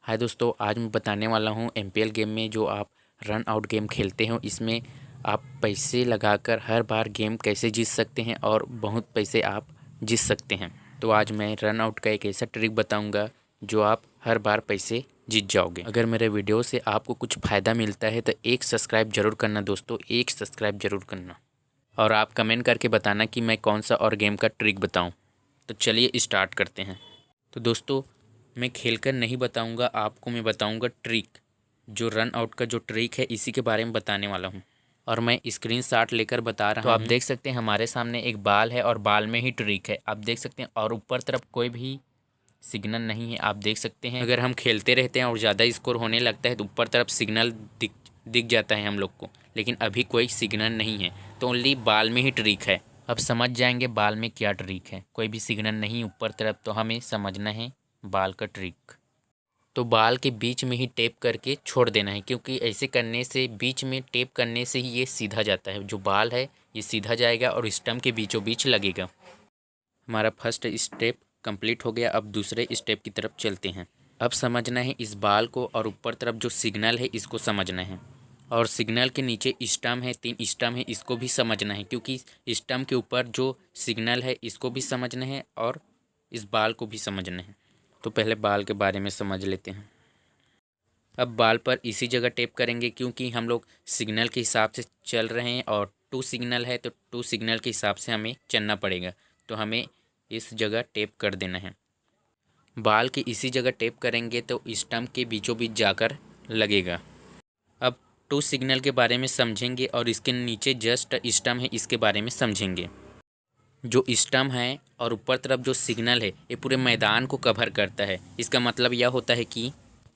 हाय दोस्तों, आज मैं बताने वाला हूँ एमपीएल गेम में जो आप रन आउट गेम खेलते हो, इसमें आप पैसे लगाकर हर बार गेम कैसे जीत सकते हैं और बहुत पैसे आप जीत सकते हैं। तो आज मैं रन आउट का एक ऐसा ट्रिक बताऊंगा जो आप हर बार पैसे जीत जाओगे। अगर मेरे वीडियो से आपको कुछ फ़ायदा मिलता है तो एक सब्सक्राइब ज़रूर करना दोस्तों, एक सब्सक्राइब ज़रूर करना। और आप कमेंट करके बताना कि मैं कौन सा और गेम का ट्रिक बताऊँ। तो चलिए स्टार्ट करते हैं। तो दोस्तों, मैं खेलकर नहीं बताऊंगा, आपको मैं बताऊंगा ट्रिक। जो रन आउट का जो ट्रिक है इसी के बारे में बताने वाला हूं और मैं स्क्रीन शॉट लेकर बता रहा हूं। तो आप देख सकते हैं हमारे सामने एक बाल है और बाल में ही ट्रिक है, आप देख सकते हैं। और ऊपर तरफ कोई भी सिग्नल नहीं है, आप देख सकते हैं। अगर हम खेलते रहते हैं और ज़्यादा स्कोर होने लगता है तो ऊपर तरफ सिग्नल दिख जाता है हम लोग को, लेकिन अभी कोई सिग्नल नहीं है, तो ओनली बाल में ही ट्रिक है। अब समझ जाएंगे बाल में क्या ट्रिक है। कोई भी सिग्नल नहीं ऊपर तरफ, तो हमें समझना है बाल का ट्रिक। तो बाल के बीच में ही टेप करके छोड़ देना है, क्योंकि ऐसे करने से, बीच में टेप करने से ही ये सीधा जाता है। जो बाल है ये सीधा जाएगा और स्टंप के बीचों बीच लगेगा। हमारा फर्स्ट स्टेप कंप्लीट हो गया। अब दूसरे स्टेप की तरफ चलते हैं। अब समझना है इस बाल को, और ऊपर तरफ जो सिग्नल है इसको समझना है। और सिग्नल के नीचे स्टंप है, 3 स्टंप है, इसको भी समझना है, क्योंकि स्टंप के ऊपर जो सिग्नल है इसको भी समझना है और इस बाल को भी समझना है। तो पहले बाल के बारे में समझ लेते हैं। अब बाल पर इसी जगह टेप करेंगे, क्योंकि हम लोग सिग्नल के हिसाब से चल रहे हैं और 2 सिग्नल है तो 2 सिग्नल के हिसाब से हमें चलना पड़ेगा। तो हमें इस जगह टेप कर देना है। बाल की इसी जगह टेप करेंगे तो स्टंप के बीचों बीच जाकर लगेगा। अब 2 सिग्नल के बारे में समझेंगे और इसके नीचे जस्ट स्टंप है इसके बारे में समझेंगे। जो स्टंप है और ऊपर तरफ जो सिग्नल है ये पूरे मैदान को कवर करता है। इसका मतलब यह होता है कि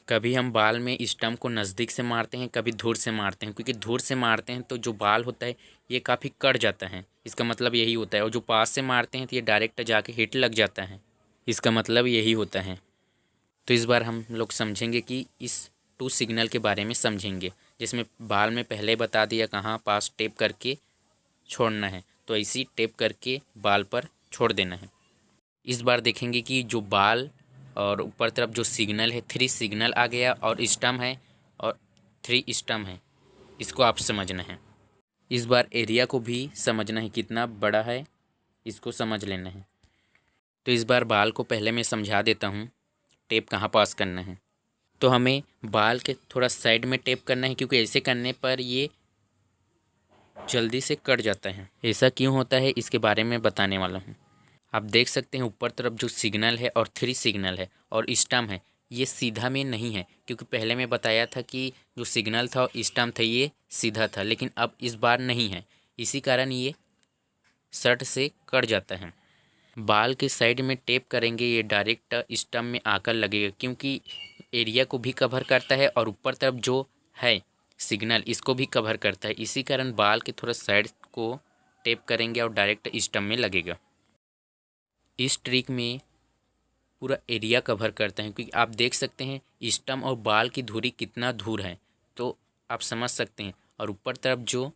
कभी हम बाल में स्टंप को नज़दीक से मारते हैं, कभी दूर से मारते हैं, क्योंकि दूर से मारते हैं तो जो बाल होता है ये काफ़ी कट जाता है। इसका मतलब यही होता है। और जो पास से मारते हैं तो ये डायरेक्ट जाके हिट लग जाता है। इसका मतलब यही होता है। तो इस बार हम लोग समझेंगे कि इस 2 सिग्नल के बारे में समझेंगे, जिसमें बाल में पहले बता दिया कहाँ पास टेप करके छोड़ना है, तो ऐसी टेप करके बाल पर छोड़ देना है। इस बार देखेंगे कि जो बाल और ऊपर तरफ जो सिग्नल है, 3 सिग्नल आ गया और स्टंप है और 3 स्टंप है, इसको आप समझना है। इस बार एरिया को भी समझना है, कितना बड़ा है इसको समझ लेना है। तो इस बार बाल को पहले मैं समझा देता हूँ टेप कहाँ पास करना है। तो हमें बाल के थोड़ा साइड में टेप करना है, क्योंकि ऐसे करने पर ये जल्दी से कट जाता है। ऐसा क्यों होता है इसके बारे में बताने वाला हूँ। आप देख सकते हैं ऊपर तरफ जो सिग्नल है और 3 सिग्नल है और स्टंप है, ये सीधा में नहीं है, क्योंकि पहले मैं बताया था कि जो सिग्नल था और स्टंप था ये सीधा था, लेकिन अब इस बार नहीं है। इसी कारण ये शर्ट से कट जाता है। बाल के साइड में टेप करेंगे, ये डायरेक्ट स्टंप में आकर लगेगा, क्योंकि एरिया को भी कवर करता है और ऊपर तरफ जो है सिग्नल इसको भी कवर करता है। इसी कारण बाल के थोड़ा साइड को टेप करेंगे और डायरेक्ट स्टंप में लगेगा। इस ट्रिक में पूरा एरिया कवर करते हैं, क्योंकि आप देख सकते हैं स्टंप और बाल की दूरी कितना दूर है, तो आप समझ सकते हैं। और ऊपर तरफ जो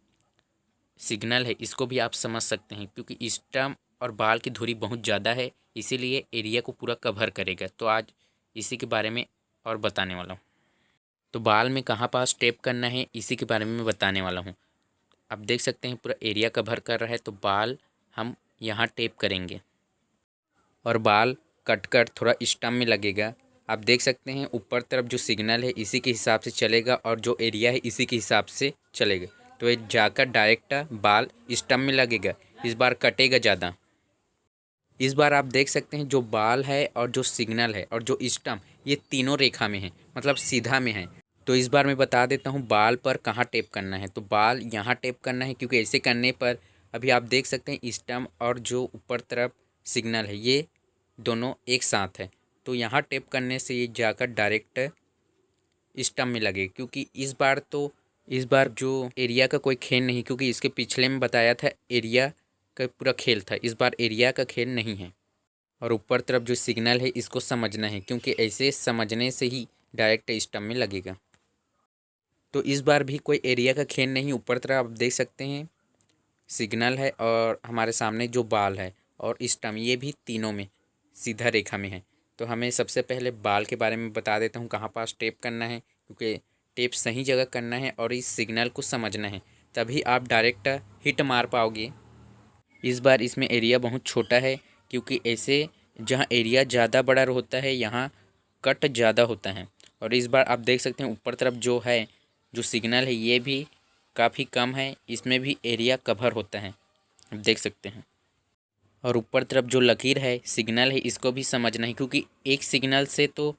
सिग्नल है इसको भी आप समझ सकते हैं, क्योंकि स्टंप और बाल की दूरी बहुत ज़्यादा है, इसीलिए एरिया को पूरा कवर करेगा। तो आज इसी के बारे में और बताने वाला हूँ। तो बाल में कहाँ पास टेप करना है इसी के बारे में मैं बताने वाला हूँ। आप देख सकते हैं पूरा एरिया कवर कर रहा है, तो बाल हम यहाँ टेप करेंगे और बाल कट कर थोड़ा स्टंप में लगेगा। आप देख सकते हैं ऊपर तरफ जो सिग्नल है इसी के हिसाब से चलेगा और जो एरिया है इसी के हिसाब से चलेगा, तो ये जाकर डायरेक्ट बाल स्टंप में लगेगा। इस बार कटेगा ज़्यादा। इस बार आप देख सकते हैं जो बाल है और जो सिग्नल है और जो स्टंप, ये तीनों रेखा में है, मतलब सीधा में है। तो इस बार मैं बता देता हूँ बाल पर कहाँ टेप करना है। तो बाल यहाँ टेप करना है, क्योंकि ऐसे करने पर अभी आप देख सकते हैं स्टंप और जो ऊपर तरफ सिग्नल है ये दोनों एक साथ है, तो यहाँ टेप करने से ये जाकर डायरेक्ट स्टंप में लगे। क्योंकि इस बार जो एरिया का कोई खेल नहीं, क्योंकि इसके पिछले में बताया था एरिया का पूरा खेल था, इस बार एरिया का खेल नहीं है। और ऊपर तरफ जो सिग्नल है इसको समझना है, क्योंकि ऐसे समझने से ही डायरेक्ट स्टंप में लगेगा। तो इस बार भी कोई एरिया का खेल नहीं, ऊपर तरफ आप देख सकते हैं सिग्नल है और हमारे सामने जो बाल है और स्टंप, ये भी तीनों में सीधा रेखा में है। तो हमें सबसे पहले बाल के बारे में बता देता हूँ कहाँ पास टेप करना है, क्योंकि टेप सही जगह करना है और इस सिग्नल को समझना है, तभी आप डायरेक्ट हिट मार पाओगे। इस बार इसमें एरिया बहुत छोटा है, क्योंकि ऐसे जहाँ एरिया ज़्यादा बड़ा होता है यहाँ कट ज़्यादा होता है। और इस बार आप देख सकते हैं ऊपर तरफ जो है जो सिग्नल है ये भी काफ़ी कम है, इसमें भी एरिया कवर होता है, आप देख सकते हैं। और ऊपर तरफ जो लकीर है सिग्नल है इसको भी समझना है, क्योंकि एक सिग्नल से तो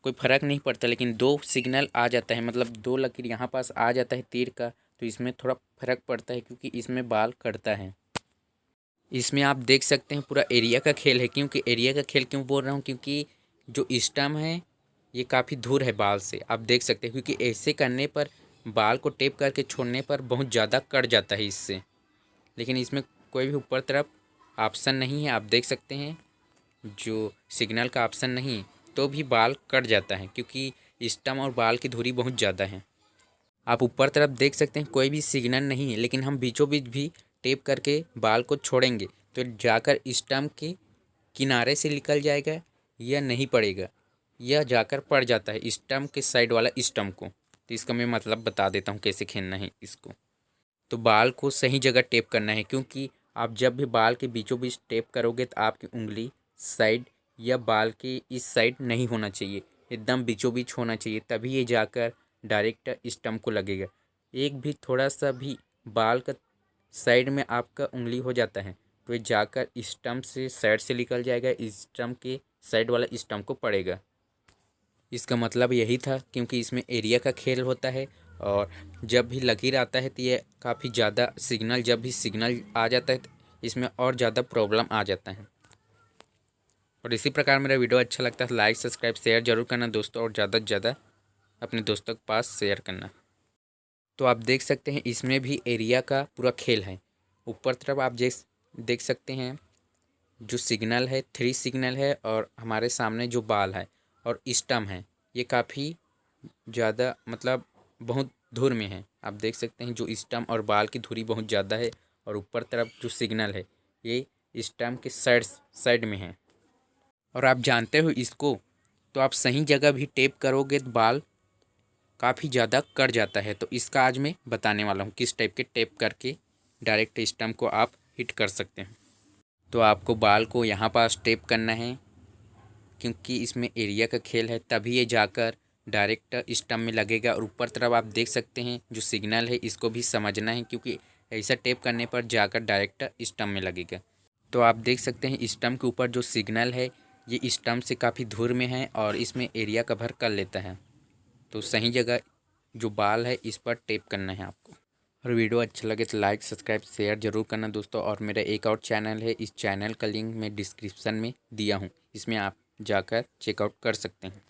कोई फ़र्क नहीं पड़ता, लेकिन दो सिग्नल आ जाता है, मतलब दो लकीर यहाँ पास आ जाता है तीर का, तो इसमें थोड़ा फ़र्क पड़ता है, क्योंकि इसमें बाल कटता है। इसमें आप देख सकते हैं पूरा एरिया का खेल है। क्योंकि एरिया का खेल क्यों बोल रहा हूँ, क्योंकि जो स्टम है ये काफ़ी दूर है बाल से, आप देख सकते हैं। क्योंकि ऐसे करने पर बाल को टेप करके छोड़ने पर बहुत ज़्यादा कट जाता है इससे, लेकिन इसमें कोई भी ऊपर तरफ ऑप्शन नहीं है, आप देख सकते हैं जो सिग्नल का ऑप्शन नहीं, तो भी बाल कट जाता है, क्योंकि स्टम और बाल की दूरी बहुत ज़्यादा है। आप ऊपर तरफ देख सकते हैं कोई भी सिग्नल नहीं है, लेकिन हम बीचों बीच भी टेप करके बाल को छोड़ेंगे तो जाकर स्टम्प के किनारे से निकल जाएगा या नहीं पड़ेगा, यह जाकर पड़ जाता है स्टम्प के साइड वाला स्टम्प को। तो इसका मैं मतलब बता देता हूँ कैसे खेलना है इसको। तो बाल को सही जगह टेप करना है, क्योंकि आप जब भी बाल के बीचों बीच टेप करोगे तो आपकी उंगली साइड या बाल के इस साइड नहीं होना चाहिए, एकदम बीचों बीच होना चाहिए, तभी ये जाकर डायरेक्ट स्टम्प को लगेगा। एक भी थोड़ा सा भी बाल का साइड में आपका उंगली हो जाता है तो ये जाकर स्टम्प से साइड से निकल जाएगा, स्टम्प के साइड वाला स्टम्प को पड़ेगा। इसका मतलब यही था, क्योंकि इसमें एरिया का खेल होता है, और जब भी लकीर आता है तो ये काफ़ी ज़्यादा सिग्नल, जब भी सिग्नल आ जाता है तो इसमें और ज़्यादा प्रॉब्लम आ जाता है। और इसी प्रकार मेरा वीडियो अच्छा लगता है लाइक सब्सक्राइब शेयर जरूर करना दोस्तों, और ज़्यादा से ज़्यादा अपने दोस्तों के पास शेयर करना। तो आप देख सकते हैं इसमें भी एरिया का पूरा खेल है। ऊपर तरफ आप देख सकते हैं जो सिग्नल है 3 सिग्नल है, और हमारे सामने जो बाल है और स्टम है ये काफ़ी ज़्यादा मतलब बहुत दूर में है। आप देख सकते हैं जो स्टम और बाल की दूरी बहुत ज़्यादा है, और ऊपर तरफ जो सिग्नल है ये स्टम के साइड में है। और आप जानते हो इसको, तो आप सही जगह भी टेप करोगे तो बाल काफ़ी ज़्यादा कट जाता है। तो इसका आज मैं बताने वाला हूँ किस टाइप के टेप करके डायरेक्ट स्टम्प को आप हिट कर सकते हैं। तो आपको बाल को यहाँ पास टेप करना है, क्योंकि इसमें एरिया का खेल है, तभी ये जाकर डायरेक्ट स्टम्प में लगेगा। और ऊपर तरफ आप देख सकते हैं जो सिग्नल है इसको भी समझना है, क्योंकि ऐसा टेप करने पर जाकर डायरेक्ट स्टम्प में लगेगा। तो आप देख सकते हैं स्टम्प के ऊपर जो सिग्नल है ये स्टम्प से काफ़ी दूर में है, और इसमें एरिया कवर कर लेता है। तो सही जगह जो बाल है इस पर टेप करना है आपको। और वीडियो अच्छा लगे तो लाइक सब्सक्राइब शेयर जरूर करना दोस्तों। और मेरा एक और चैनल है, इस चैनल का लिंक मैं डिस्क्रिप्शन में दिया हूँ, इसमें आप जाकर चेकआउट कर सकते हैं।